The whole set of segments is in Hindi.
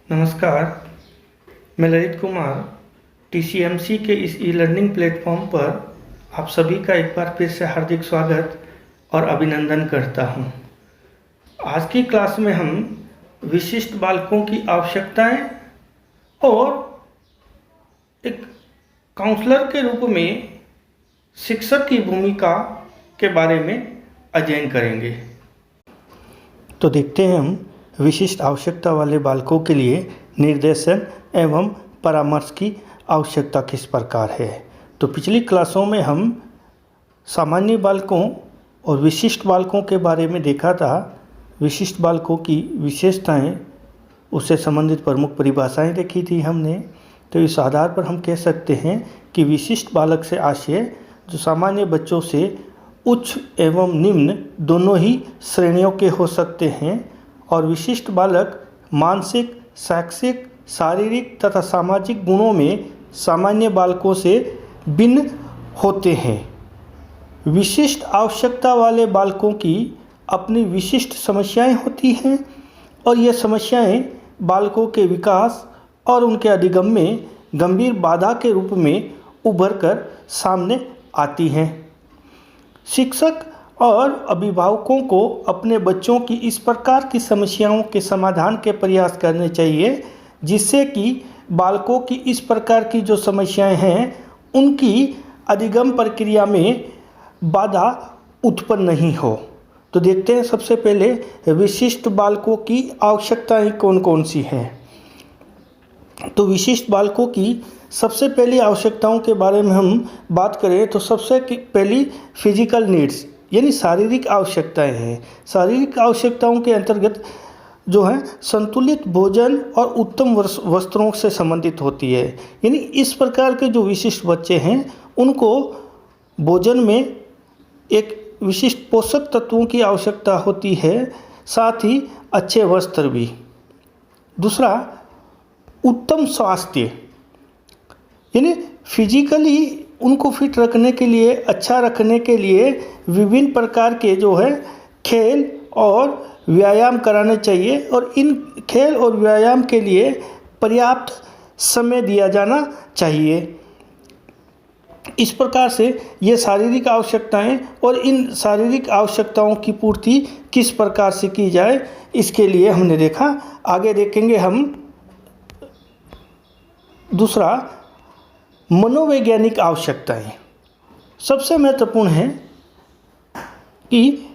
नमस्कार, मैं ललित कुमार टीसीएमसी के इस ई लर्निंग प्लेटफॉर्म पर आप सभी का एक बार फिर से हार्दिक स्वागत और अभिनंदन करता हूं। आज की क्लास में हम विशिष्ट बालकों की आवश्यकताएं और एक काउंसलर के रूप में शिक्षक की भूमिका के बारे में अध्ययन करेंगे। तो देखते हैं हम विशिष्ट आवश्यकता वाले बालकों के लिए निर्देशन एवं परामर्श की आवश्यकता किस प्रकार है। तो पिछली क्लासों में हम सामान्य बालकों और विशिष्ट बालकों के बारे में देखा था। विशिष्ट बालकों की विशेषताएं, उससे संबंधित प्रमुख परिभाषाएं देखी थी हमने। तो इस आधार पर हम कह सकते हैं कि विशिष्ट बालक से आशय जो सामान्य बच्चों से उच्च एवं निम्न दोनों ही श्रेणियों के हो सकते हैं, और विशिष्ट बालक मानसिक, शैक्षिक, शारीरिक तथा सामाजिक गुणों में सामान्य बालकों से भिन्न होते हैं। विशिष्ट आवश्यकता वाले बालकों की अपनी विशिष्ट समस्याएं होती हैं और ये समस्याएं बालकों के विकास और उनके अधिगम में गंभीर बाधा के रूप में उभर कर सामने आती हैं। शिक्षक और अभिभावकों को अपने बच्चों की इस प्रकार की समस्याओं के समाधान के प्रयास करने चाहिए जिससे कि बालकों की इस प्रकार की जो समस्याएं हैं उनकी अधिगम प्रक्रिया में बाधा उत्पन्न नहीं हो। तो देखते हैं सबसे पहले विशिष्ट बालकों की आवश्यकताएं कौन कौन सी हैं। तो विशिष्ट बालकों की सबसे पहली आवश्यकताओं के बारे में हम बात करें तो सबसे पहली फिजिकल नीड्स यानी शारीरिक आवश्यकताएं हैं। शारीरिक आवश्यकताओं के अंतर्गत जो है संतुलित भोजन और उत्तम वस्त्रों से संबंधित होती है। यानी इस प्रकार के जो विशिष्ट बच्चे हैं उनको भोजन में एक विशिष्ट पोषक तत्वों की आवश्यकता होती है, साथ ही अच्छे वस्त्र भी। दूसरा, उत्तम स्वास्थ्य, यानी फिजिकली उनको फिट रखने के लिए, अच्छा रखने के लिए विभिन्न प्रकार के जो है खेल और व्यायाम कराने चाहिए और इन खेल और व्यायाम के लिए पर्याप्त समय दिया जाना चाहिए। इस प्रकार से ये शारीरिक आवश्यकताएं, और इन शारीरिक आवश्यकताओं की पूर्ति किस प्रकार से की जाए इसके लिए हमने देखा। आगे देखेंगे हम। दूसरा, मनोवैज्ञानिक आवश्यकताएं सबसे महत्वपूर्ण है कि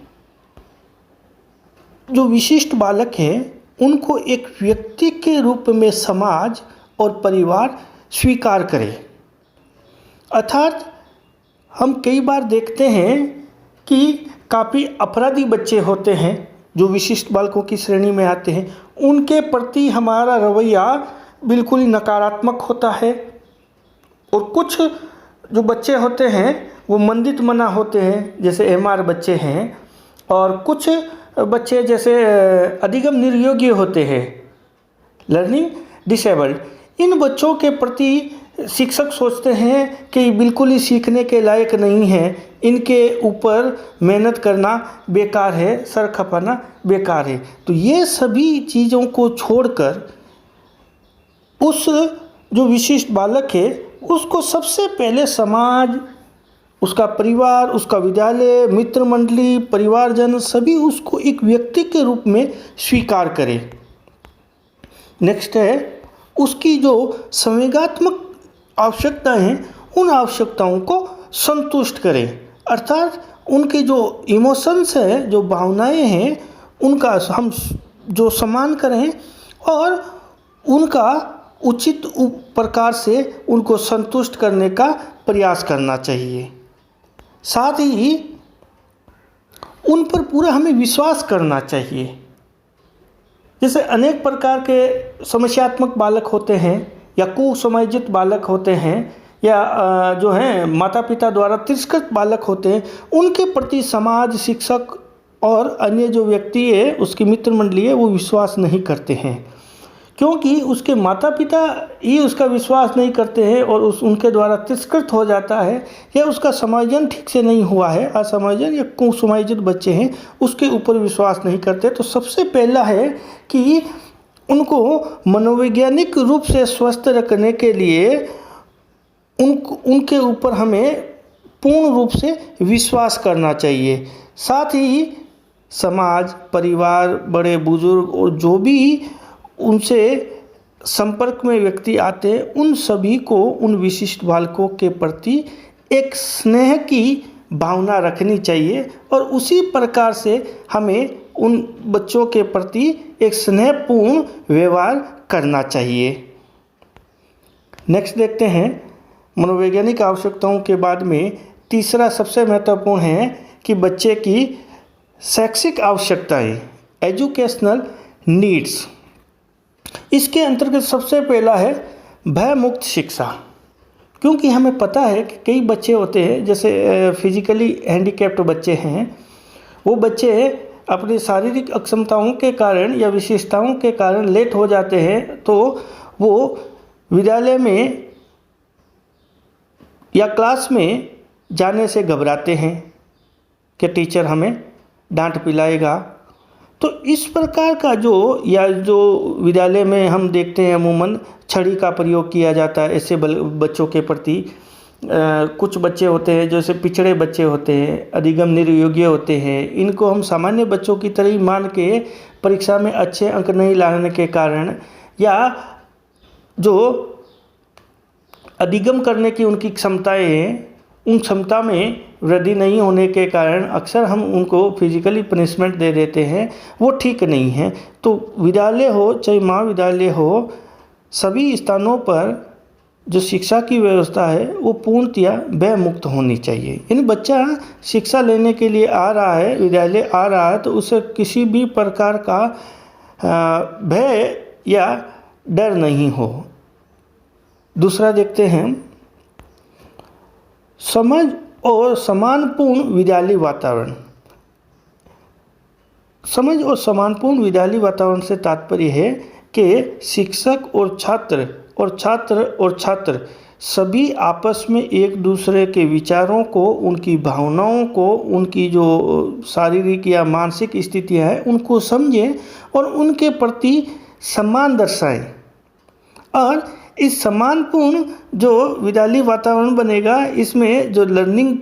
जो विशिष्ट बालक हैं उनको एक व्यक्ति के रूप में समाज और परिवार स्वीकार करे। अर्थात हम कई बार देखते हैं कि काफ़ी अपराधी बच्चे होते हैं जो विशिष्ट बालकों की श्रेणी में आते हैं, उनके प्रति हमारा रवैया बिल्कुल ही नकारात्मक होता है। और कुछ जो बच्चे होते हैं वो मंदित मना होते हैं, जैसे एमआर बच्चे हैं, और कुछ बच्चे जैसे अधिगम निर्योग्य होते हैं, लर्निंग डिसेबल्ड। इन बच्चों के प्रति शिक्षक सोचते हैं कि बिल्कुल ही सीखने के लायक नहीं है, इनके ऊपर मेहनत करना बेकार है, सर खपाना बेकार है। तो ये सभी चीज़ों को छोड़कर उस जो विशिष्ट बालक है उसको सबसे पहले समाज, उसका परिवार, उसका विद्यालय, मित्र मंडली, परिवारजन सभी उसको एक व्यक्ति के रूप में स्वीकार करें। नेक्स्ट है उसकी जो संवेगात्मक आवश्यकताएं हैं उन आवश्यकताओं को संतुष्ट करें। अर्थात उनके जो इमोशंस है, जो भावनाएं हैं, उनका हम जो सम्मान करें और उनका उचित प्रकार से उनको संतुष्ट करने का प्रयास करना चाहिए। साथ ही उन पर पूरा हमें विश्वास करना चाहिए। जैसे अनेक प्रकार के समस्यात्मक बालक होते हैं या कुसमायोजित बालक होते हैं या जो हैं माता पिता द्वारा तिरस्कृत बालक होते हैं, उनके प्रति समाज, शिक्षक और अन्य जो व्यक्ति है, उसकी मित्र मंडली है, वो विश्वास नहीं करते हैं क्योंकि उसके माता पिता ही उसका विश्वास नहीं करते हैं और उनके द्वारा तिरस्कृत हो जाता है, या उसका समायोजन ठीक से नहीं हुआ है, असमायोजन या कुसमायोजित बच्चे हैं, उसके ऊपर विश्वास नहीं करते। तो सबसे पहला है कि उनको मनोवैज्ञानिक रूप से स्वस्थ रखने के लिए उनके ऊपर हमें पूर्ण रूप से विश्वास करना चाहिए। साथ ही समाज, परिवार, बड़े बुजुर्ग और जो भी उनसे संपर्क में व्यक्ति आते हैं, उन सभी को उन विशिष्ट बालकों के प्रति एक स्नेह की भावना रखनी चाहिए और उसी प्रकार से हमें उन बच्चों के प्रति एक स्नेहपूर्ण व्यवहार करना चाहिए। नेक्स्ट देखते हैं, मनोवैज्ञानिक आवश्यकताओं के बाद में तीसरा सबसे महत्वपूर्ण है कि बच्चे की शैक्षिक आवश्यकताएं, एजुकेशनल नीड्स। इसके अंतर्गत सबसे पहला है भय मुक्त शिक्षा। क्योंकि हमें पता है कि कई बच्चे होते हैं, जैसे फिजिकली हैंडीकैप्ड बच्चे हैं, वो बच्चे अपनी शारीरिक अक्षमताओं के कारण या विशेषताओं के कारण लेट हो जाते हैं, तो वो विद्यालय में या क्लास में जाने से घबराते हैं कि टीचर हमें डांट पिलाएगा। तो इस प्रकार का जो विद्यालय में हम देखते हैं अमूमन छड़ी का प्रयोग किया जाता है ऐसे बच्चों के प्रति। कुछ बच्चे होते हैं जैसे पिछड़े बच्चे होते हैं, अधिगम निर्योग्य होते हैं, इनको हम सामान्य बच्चों की तरह ही मान के परीक्षा में अच्छे अंक नहीं लाने के कारण या जो अधिगम करने की उनकी क्षमताएं हैं, उन क्षमता में वृद्धि नहीं होने के कारण अक्सर हम उनको फिजिकली पनिशमेंट दे देते हैं, वो ठीक नहीं है। तो विद्यालय हो चाहे महाविद्यालय हो, सभी स्थानों पर जो शिक्षा की व्यवस्था है वो पूर्णतया भय मुक्त होनी चाहिए। यानी बच्चा शिक्षा लेने के लिए आ रहा है, विद्यालय आ रहा है, तो उसे किसी भी प्रकार का भय या डर नहीं हो। दूसरा देखते हैं, समझ और सम्मानपूर्ण विद्यालय वातावरण। समझ और सम्मानपूर्ण विद्यालय वातावरण से तात्पर्य है कि शिक्षक और छात्र सभी आपस में एक दूसरे के विचारों को, उनकी भावनाओं को, उनकी जो शारीरिक या मानसिक स्थितियां हैं उनको समझें और उनके प्रति सम्मान दर्शाएं। और इस सम्मानपूर्ण जो विद्यालय वातावरण बनेगा, इसमें जो लर्निंग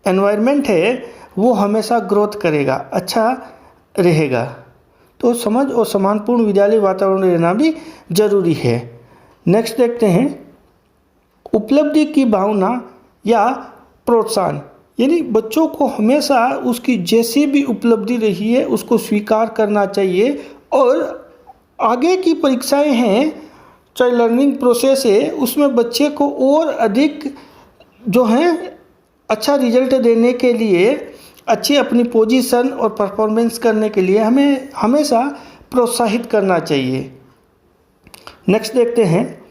एनवायरनमेंट है वो हमेशा ग्रोथ करेगा, अच्छा रहेगा। तो समझ और सम्मानपूर्ण विद्यालय वातावरण रहना भी जरूरी है। नेक्स्ट देखते हैं, उपलब्धि की भावना या प्रोत्साहन। यानी बच्चों को हमेशा उसकी जैसी भी उपलब्धि रही है उसको स्वीकार करना चाहिए और आगे की परीक्षाएं हैं चाहे लर्निंग प्रोसेस है, उसमें बच्चे को और अधिक जो है अच्छा रिजल्ट देने के लिए, अच्छी अपनी पोजीशन और परफॉर्मेंस करने के लिए हमें हमेशा प्रोत्साहित करना चाहिए। नेक्स्ट देखते हैं,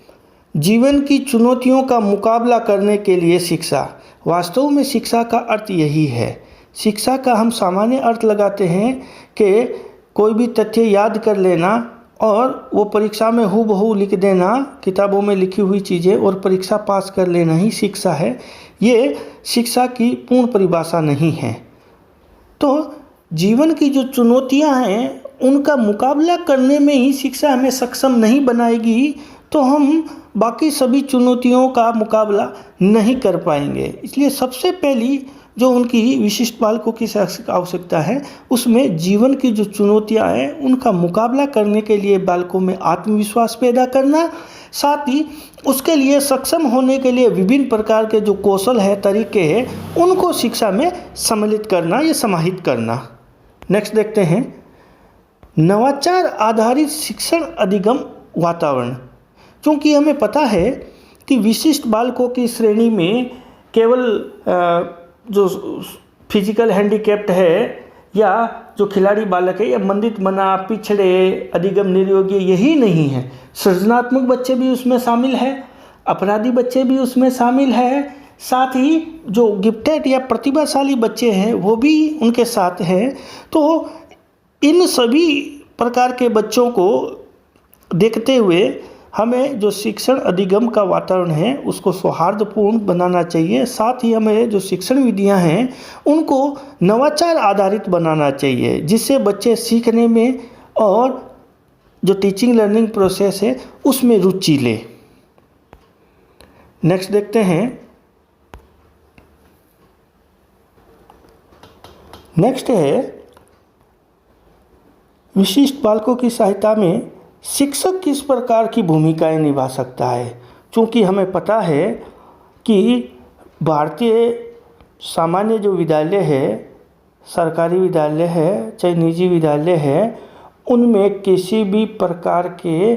जीवन की चुनौतियों का मुकाबला करने के लिए शिक्षा। वास्तव में शिक्षा का अर्थ यही है। शिक्षा का हम सामान्य अर्थ लगाते हैं कि कोई भी तथ्य याद कर लेना और वो परीक्षा में हूबहू लिख देना, किताबों में लिखी हुई चीज़ें, और परीक्षा पास कर लेना ही शिक्षा है। ये शिक्षा की पूर्ण परिभाषा नहीं है। तो जीवन की जो चुनौतियां हैं उनका मुकाबला करने में ही शिक्षा हमें सक्षम नहीं बनाएगी, तो हम बाकी सभी चुनौतियों का मुकाबला नहीं कर पाएंगे। इसलिए सबसे पहली जो उनकी विशिष्ट बालकों की आवश्यकता है, उसमें जीवन की जो चुनौतियां हैं उनका मुकाबला करने के लिए बालकों में आत्मविश्वास पैदा करना, साथ ही उसके लिए सक्षम होने के लिए विभिन्न प्रकार के जो कौशल है, तरीके हैं, उनको शिक्षा में सम्मिलित करना या समाहित करना। नेक्स्ट देखते हैं, नवाचार आधारित शिक्षण अधिगम वातावरण। क्योंकि हमें पता है कि विशिष्ट बालकों की श्रेणी में केवल जो फिजिकल हैंडीकैप्ड है या जो खिलाड़ी बालक है या मंदित मना, पिछड़े, अधिगम निर्योग्य यही नहीं है, सृजनात्मक बच्चे भी उसमें शामिल है, अपराधी बच्चे भी उसमें शामिल है, साथ ही जो गिफ्टेड या प्रतिभाशाली बच्चे हैं वो भी उनके साथ हैं। तो इन सभी प्रकार के बच्चों को देखते हुए हमें जो शिक्षण अधिगम का वातावरण है उसको सौहार्दपूर्ण बनाना चाहिए। साथ ही हमें जो शिक्षण विधियां हैं उनको नवाचार आधारित बनाना चाहिए, जिससे बच्चे सीखने में और जो टीचिंग लर्निंग प्रोसेस है उसमें रुचि ले। नेक्स्ट देखते हैं। नेक्स्ट है विशिष्ट बालकों की सहायता में शिक्षक किस प्रकार की भूमिकाएं निभा सकता है। क्योंकि हमें पता है कि भारतीय सामान्य जो विद्यालय है, सरकारी विद्यालय है चाहे निजी विद्यालय है, उनमें किसी भी प्रकार के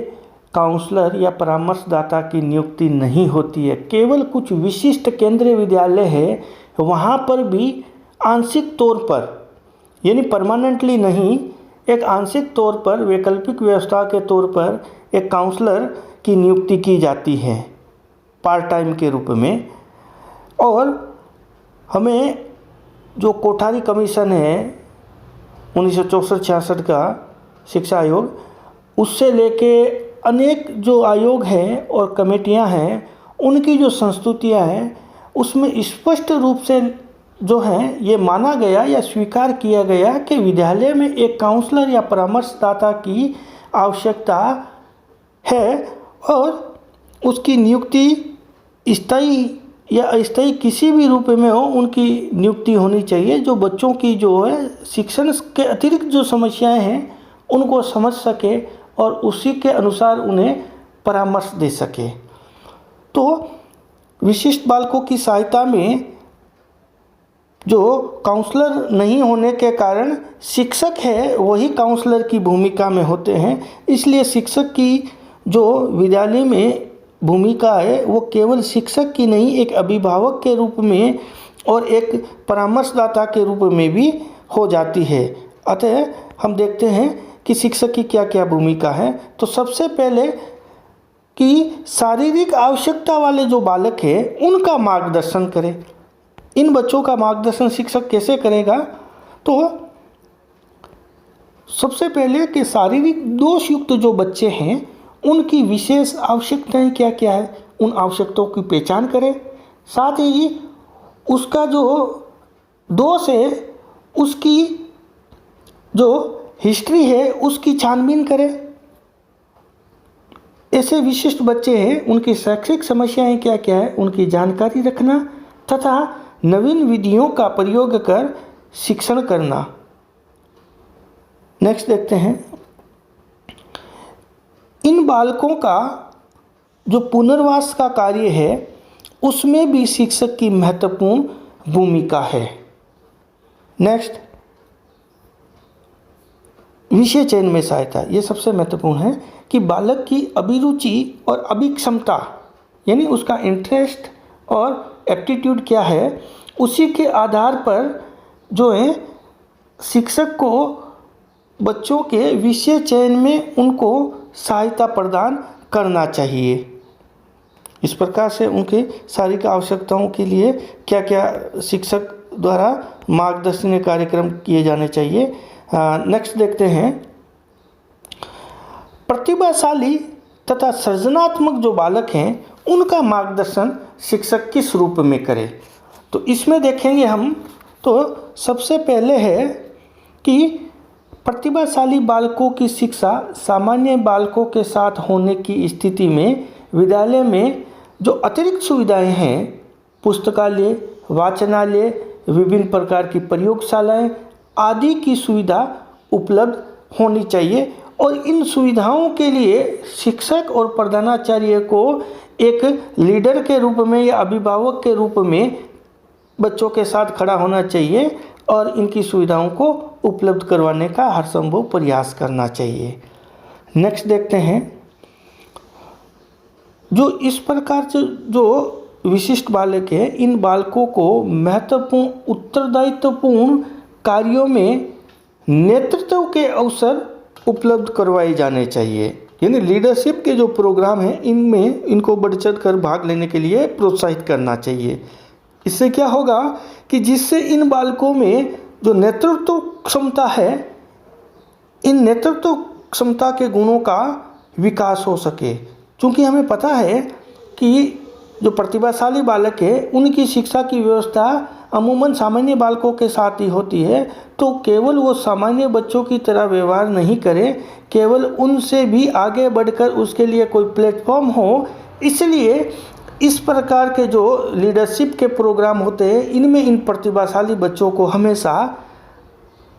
काउंसलर या परामर्शदाता की नियुक्ति नहीं होती है। केवल कुछ विशिष्ट केंद्रीय विद्यालय है, वहाँ पर भी आंशिक तौर पर, यानी परमानेंटली नहीं, एक आंशिक तौर पर वैकल्पिक व्यवस्था के तौर पर एक काउंसलर की नियुक्ति की जाती है पार्ट टाइम के रूप में। और हमें जो कोठारी कमीशन है 1964-66 का शिक्षा आयोग, उससे लेके अनेक जो आयोग हैं और कमेटियां हैं, उनकी जो संस्तुतियां हैं उसमें स्पष्ट रूप से जो है ये माना गया या स्वीकार किया गया कि विद्यालय में एक काउंसलर या परामर्शदाता की आवश्यकता है और उसकी नियुक्ति स्थायी या अस्थायी किसी भी रूप में हो, उनकी नियुक्ति होनी चाहिए जो बच्चों की जो है शिक्षण के अतिरिक्त जो समस्याएं हैं उनको समझ सके और उसी के अनुसार उन्हें परामर्श दे सके। तो विशिष्ट बालकों की सहायता में जो काउंसलर नहीं होने के कारण शिक्षक है वही काउंसलर की भूमिका में होते हैं। इसलिए शिक्षक की जो विद्यालय में भूमिका है वो केवल शिक्षक की नहीं, एक अभिभावक के रूप में और एक परामर्शदाता के रूप में भी हो जाती है। अतः हम देखते हैं कि शिक्षक की क्या क्या भूमिका है। तो सबसे पहले कि शारीरिक आवश्यकता वाले जो बालक है उनका मार्गदर्शन करें। इन बच्चों का मार्गदर्शन शिक्षक कैसे करेगा? तो सबसे पहले कि शारीरिक दोष युक्त जो बच्चे हैं उनकी विशेष आवश्यकताएं क्या क्या है, उन आवश्यकताओं की पहचान करें। साथ ही उसका जो दोष है उसकी जो हिस्ट्री है उसकी छानबीन करें। ऐसे विशिष्ट बच्चे हैं, उनकी शैक्षिक समस्याएं क्या क्या है उनकी जानकारी रखना तथा नवीन विधियों का प्रयोग कर शिक्षण करना। नेक्स्ट देखते हैं। इन बालकों का जो पुनर्वास का कार्य है उसमें भी शिक्षक की महत्वपूर्ण भूमिका है। नेक्स्ट, विषय चयन में सहायता। ये सबसे महत्वपूर्ण है कि बालक की अभिरुचि और अभिक्षमता यानी उसका इंटरेस्ट और एप्टीट्यूड क्या है, उसी के आधार पर जो है शिक्षक को बच्चों के विषय चयन में उनको सहायता प्रदान करना चाहिए। इस प्रकार से उनके शारीरिक आवश्यकताओं के लिए क्या क्या शिक्षक द्वारा मार्गदर्शनीय कार्यक्रम किए जाने चाहिए। नेक्स्ट देखते हैं। प्रतिभाशाली तथा सृजनात्मक जो बालक हैं उनका मार्गदर्शन शिक्षक किस रूप में करे। तो इसमें देखेंगे हम, तो सबसे पहले है कि प्रतिभाशाली बालकों की शिक्षा सामान्य बालकों के साथ होने की स्थिति में विद्यालय में जो अतिरिक्त सुविधाएं हैं, पुस्तकालय, वाचनालय, विभिन्न प्रकार की प्रयोगशालाएं आदि की सुविधा उपलब्ध होनी चाहिए। और इन सुविधाओं के लिए शिक्षक और प्रधानाचार्य को एक लीडर के रूप में या अभिभावक के रूप में बच्चों के साथ खड़ा होना चाहिए और इनकी सुविधाओं को उपलब्ध करवाने का हर संभव प्रयास करना चाहिए। नेक्स्ट देखते हैं। जो इस प्रकार से जो विशिष्ट बालक है, इन बालकों को महत्वपूर्ण उत्तरदायित्वपूर्ण कार्यों में नेतृत्व के अवसर उपलब्ध करवाए जाने चाहिए। यानी लीडरशिप के जो प्रोग्राम हैं इनमें इनको बढ़ चढ़ कर भाग लेने के लिए प्रोत्साहित करना चाहिए। इससे क्या होगा कि जिससे इन बालकों में जो नेतृत्व क्षमता है, इन नेतृत्व क्षमता के गुणों का विकास हो सके। क्योंकि हमें पता है कि जो प्रतिभाशाली बालक है उनकी शिक्षा की व्यवस्था अमूमन सामान्य बालकों के साथ ही होती है, तो केवल वो सामान्य बच्चों की तरह व्यवहार नहीं करें, केवल उनसे भी आगे बढ़कर उसके लिए कोई प्लेटफॉर्म हो। इसलिए इस प्रकार के जो लीडरशिप के प्रोग्राम होते हैं इनमें इन प्रतिभाशाली बच्चों को हमेशा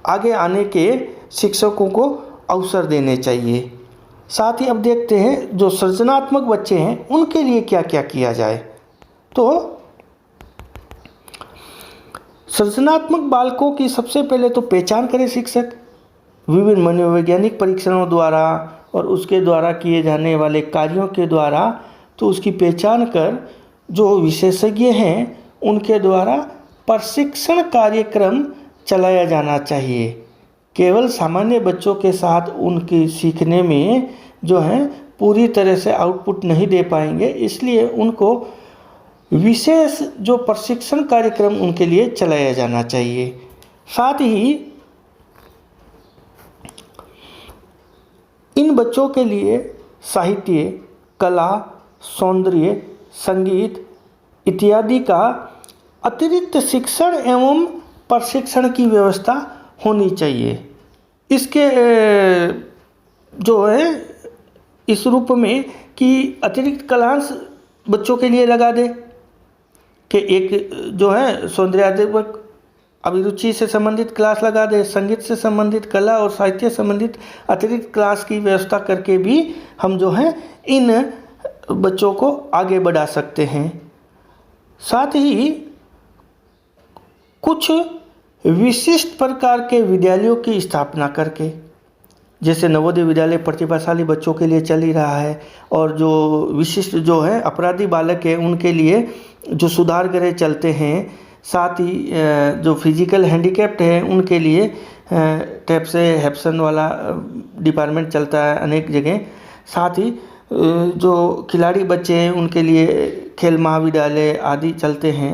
आगे आने के शिक्षकों को अवसर देने चाहिए। साथ ही अब देखते हैं जो सृजनात्मक बच्चे हैं उनके लिए क्या क्या किया जाए। तो सृजनात्मक बालकों की सबसे पहले तो पहचान करें शिक्षक विभिन्न मनोवैज्ञानिक परीक्षणों द्वारा और उसके द्वारा किए जाने वाले कार्यों के द्वारा, तो उसकी पहचान कर जो विशेषज्ञ हैं उनके द्वारा प्रशिक्षण कार्यक्रम चलाया जाना चाहिए। केवल सामान्य बच्चों के साथ उनकी सीखने में जो है पूरी तरह से आउटपुट नहीं दे पाएंगे, इसलिए उनको विशेष जो प्रशिक्षण कार्यक्रम उनके लिए चलाया जाना चाहिए। साथ ही इन बच्चों के लिए साहित्य, कला, सौंदर्य, संगीत इत्यादि का अतिरिक्त शिक्षण एवं प्रशिक्षण की व्यवस्था होनी चाहिए। इसके जो है इस रूप में कि अतिरिक्त क्लास बच्चों के लिए लगा दे कि एक जो है सौंदर्यात्मक अभिरुचि से संबंधित क्लास लगा दे, संगीत से संबंधित, कला और साहित्य संबंधित अतिरिक्त क्लास की व्यवस्था करके भी हम जो है इन बच्चों को आगे बढ़ा सकते हैं। साथ ही कुछ विशिष्ट प्रकार के विद्यालयों की स्थापना करके, जैसे नवोदय विद्यालय प्रतिभाशाली बच्चों के लिए चल ही रहा है, और जो विशिष्ट जो है अपराधी बालक है उनके लिए जो सुधार गृह चलते हैं, साथ ही जो फिजिकल हैंडीकैप्ड है उनके लिए टैप से हेप्सन वाला डिपार्टमेंट चलता है अनेक जगह। साथ ही जो खिलाड़ी बच्चे हैं उनके लिए खेल महाविद्यालय आदि चलते हैं।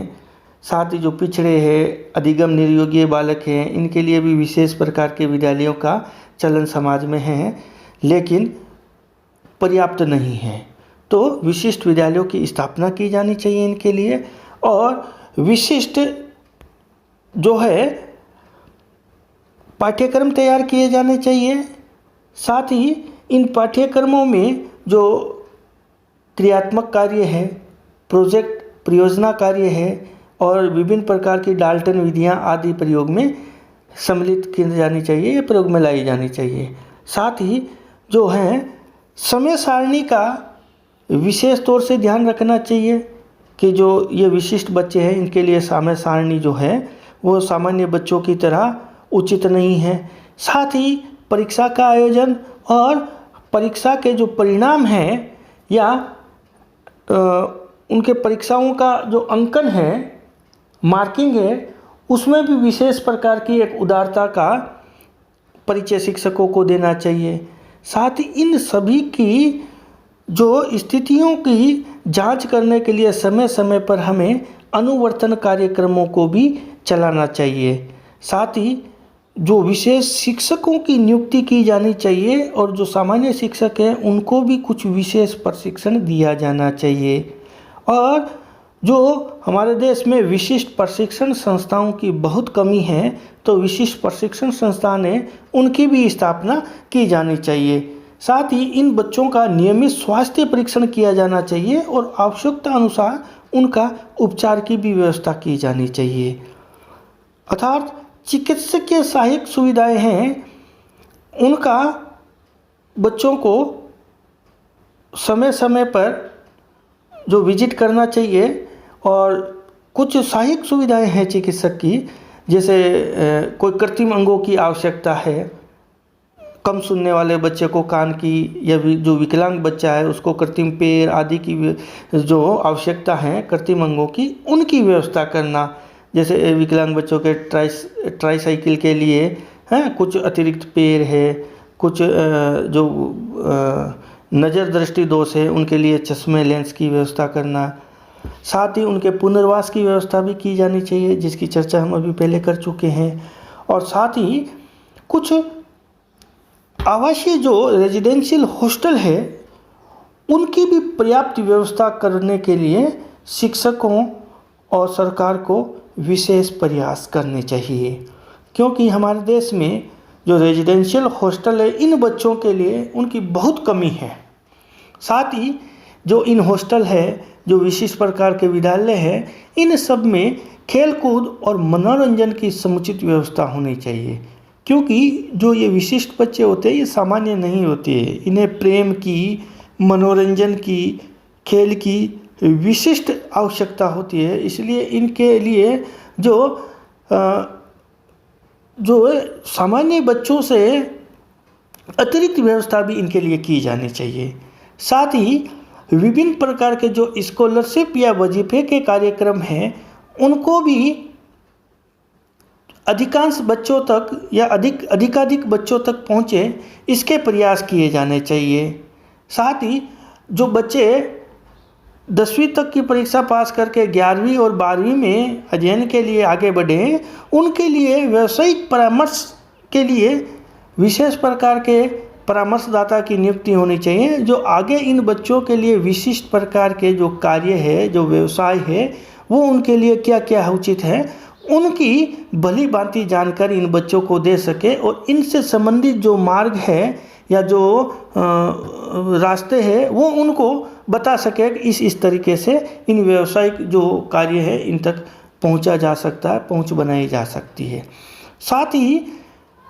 साथ ही जो पिछड़े हैं, अधिगम निर्योग्य बालक हैं, इनके लिए भी विशेष प्रकार के विद्यालयों का चलन समाज में है, लेकिन पर्याप्त नहीं है। तो विशिष्ट विद्यालयों की स्थापना की जानी चाहिए इनके लिए, और विशिष्ट जो है पाठ्यक्रम तैयार किए जाने चाहिए। साथ ही इन पाठ्यक्रमों में जो क्रियात्मक कार्य है, प्रोजेक्ट परियोजना कार्य है और विभिन्न प्रकार की डाल्टन विधियाँ आदि प्रयोग में सम्मिलित की जानी चाहिए या प्रयोग में लाई जानी चाहिए। साथ ही जो है समय सारणी का विशेष तौर से ध्यान रखना चाहिए कि जो ये विशिष्ट बच्चे हैं इनके लिए समय सारणी जो है वो सामान्य बच्चों की तरह उचित नहीं है। साथ ही परीक्षा का आयोजन और परीक्षा के जो परिणाम हैं या उनके परीक्षाओं का जो अंकन है, मार्किंग है, उसमें भी विशेष प्रकार की एक उदारता का परिचय शिक्षकों को देना चाहिए। साथ ही इन सभी की जो स्थितियों की जांच करने के लिए समय समय पर हमें अनुवर्तन कार्यक्रमों को भी चलाना चाहिए। साथ ही जो विशेष शिक्षकों की नियुक्ति की जानी चाहिए और जो सामान्य शिक्षक हैं उनको भी कुछ विशेष प्रशिक्षण दिया जाना चाहिए। और जो हमारे देश में विशिष्ट प्रशिक्षण संस्थाओं की बहुत कमी है, तो विशिष्ट प्रशिक्षण संस्थान है उनकी भी स्थापना की जानी चाहिए। साथ ही इन बच्चों का नियमित स्वास्थ्य परीक्षण किया जाना चाहिए और आवश्यकता अनुसार उनका उपचार की भी व्यवस्था की जानी चाहिए। अर्थात चिकित्सकीय सहायक सुविधाएं हैं उनका बच्चों को समय समय पर जो विजिट करना चाहिए। और कुछ सहायक सुविधाएं हैं चिकित्सक की, जैसे कोई कृत्रिम अंगों की आवश्यकता है, कम सुनने वाले बच्चे को कान की, या जो विकलांग बच्चा है उसको कृत्रिम पैर आदि की जो आवश्यकता है कृत्रिम अंगों की, उनकी व्यवस्था करना। जैसे विकलांग बच्चों के ट्राईसाइकिल के लिए हैं कुछ अतिरिक्त पैर है, कुछ जो नज़र दृष्टि दोष है उनके लिए चश्मे लेंस की व्यवस्था करना। साथ ही उनके पुनर्वास की व्यवस्था भी की जानी चाहिए, जिसकी चर्चा हम अभी पहले कर चुके हैं। और साथ ही कुछ आवासीय जो रेजिडेंशियल हॉस्टल है उनकी भी पर्याप्त व्यवस्था करने के लिए शिक्षकों और सरकार को विशेष प्रयास करने चाहिए, क्योंकि हमारे देश में जो रेजिडेंशियल हॉस्टल है इन बच्चों के लिए उनकी बहुत कमी है। साथ ही जो इन हॉस्टल है, जो विशिष्ट प्रकार के विद्यालय है, इन सब में खेलकूद और मनोरंजन की समुचित व्यवस्था होनी चाहिए, क्योंकि जो ये विशिष्ट बच्चे होते हैं ये सामान्य नहीं होते हैं। इन्हें प्रेम की, मनोरंजन की, खेल की विशिष्ट आवश्यकता होती है। इसलिए इनके लिए जो सामान्य बच्चों से अतिरिक्त व्यवस्था भी इनके लिए की जानी चाहिए। साथ ही विभिन्न प्रकार के जो स्कॉलरशिप या वजीफे के कार्यक्रम हैं उनको भी अधिकांश बच्चों तक या अधिकाधिक बच्चों तक पहुँचे, इसके प्रयास किए जाने चाहिए। साथ ही जो बच्चे 10वीं तक की परीक्षा पास करके 11वीं और 12वीं में अध्ययन के लिए आगे बढ़े, उनके लिए व्यावसायिक परामर्श के लिए विशेष प्रकार के परामर्शदाता की नियुक्ति होनी चाहिए, जो आगे इन बच्चों के लिए विशिष्ट प्रकार के जो कार्य है, जो व्यवसाय है, वो उनके लिए क्या क्या उचित है, उनकी भली भांति जानकारी इन बच्चों को दे सके और इनसे संबंधित जो मार्ग है या जो रास्ते हैं वो उनको बता सके कि इस तरीके से इन व्यावसायिक जो कार्य है इन तक पहुंचा जा सकता है, पहुंच बनाई जा सकती है। साथ ही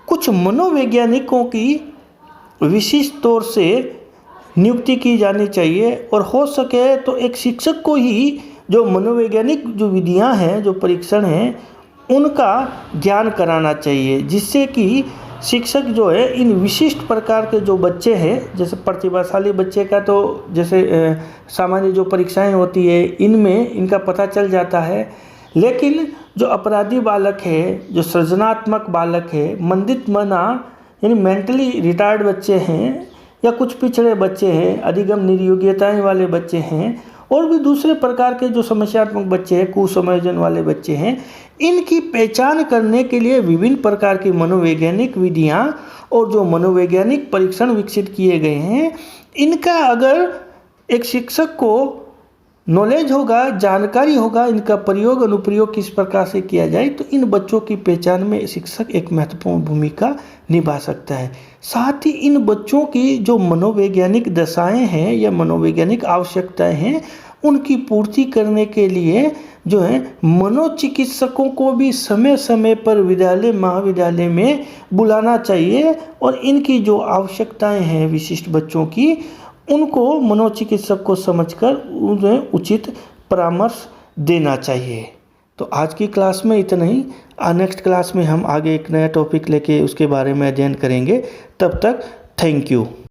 कुछ मनोवैज्ञानिकों की विशिष्ट तौर से नियुक्ति की जानी चाहिए और हो सके तो एक शिक्षक को ही जो मनोवैज्ञानिक जो विधियां हैं, जो परीक्षण हैं, उनका ज्ञान कराना चाहिए, जिससे कि शिक्षक जो है इन विशिष्ट प्रकार के जो बच्चे हैं, जैसे प्रतिभाशाली बच्चे का तो जैसे सामान्य जो परीक्षाएं होती है इनमें इनका पता चल जाता है, लेकिन जो अपराधी बालक है, जो सृजनात्मक बालक है, मंदित मना यानी मेंटली रिटायर्ड बच्चे हैं या कुछ पिछड़े बच्चे हैं, अधिगम निर्योग्यताएं वाले बच्चे हैं और भी दूसरे प्रकार के जो समस्यात्मक बच्चे हैं, कुसंयोजन वाले बच्चे हैं, इनकी पहचान करने के लिए विभिन्न प्रकार की मनोवैज्ञानिक विधियां और जो मनोवैज्ञानिक परीक्षण विकसित किए गए हैं, इनका अगर एक शिक्षक को नॉलेज होगा, जानकारी होगा, इनका प्रयोग अनुप्रयोग किस प्रकार से किया जाए, तो इन बच्चों की पहचान में शिक्षक एक महत्वपूर्ण भूमिका निभा सकता है। साथ ही इन बच्चों की जो मनोवैज्ञानिक दशाएं हैं या मनोवैज्ञानिक आवश्यकताएं हैं, उनकी पूर्ति करने के लिए जो है मनोचिकित्सकों को भी समय समय पर विद्यालय महाविद्यालय में बुलाना चाहिए और इनकी जो आवश्यकताएं हैं विशिष्ट बच्चों की, उनको मनोचिकित्सक को समझकर उन्हें उचित परामर्श देना चाहिए। तो आज की क्लास में इतना ही। नेक्स्ट क्लास में हम आगे एक नया टॉपिक लेके उसके बारे में अध्ययन करेंगे। तब तक थैंक यू।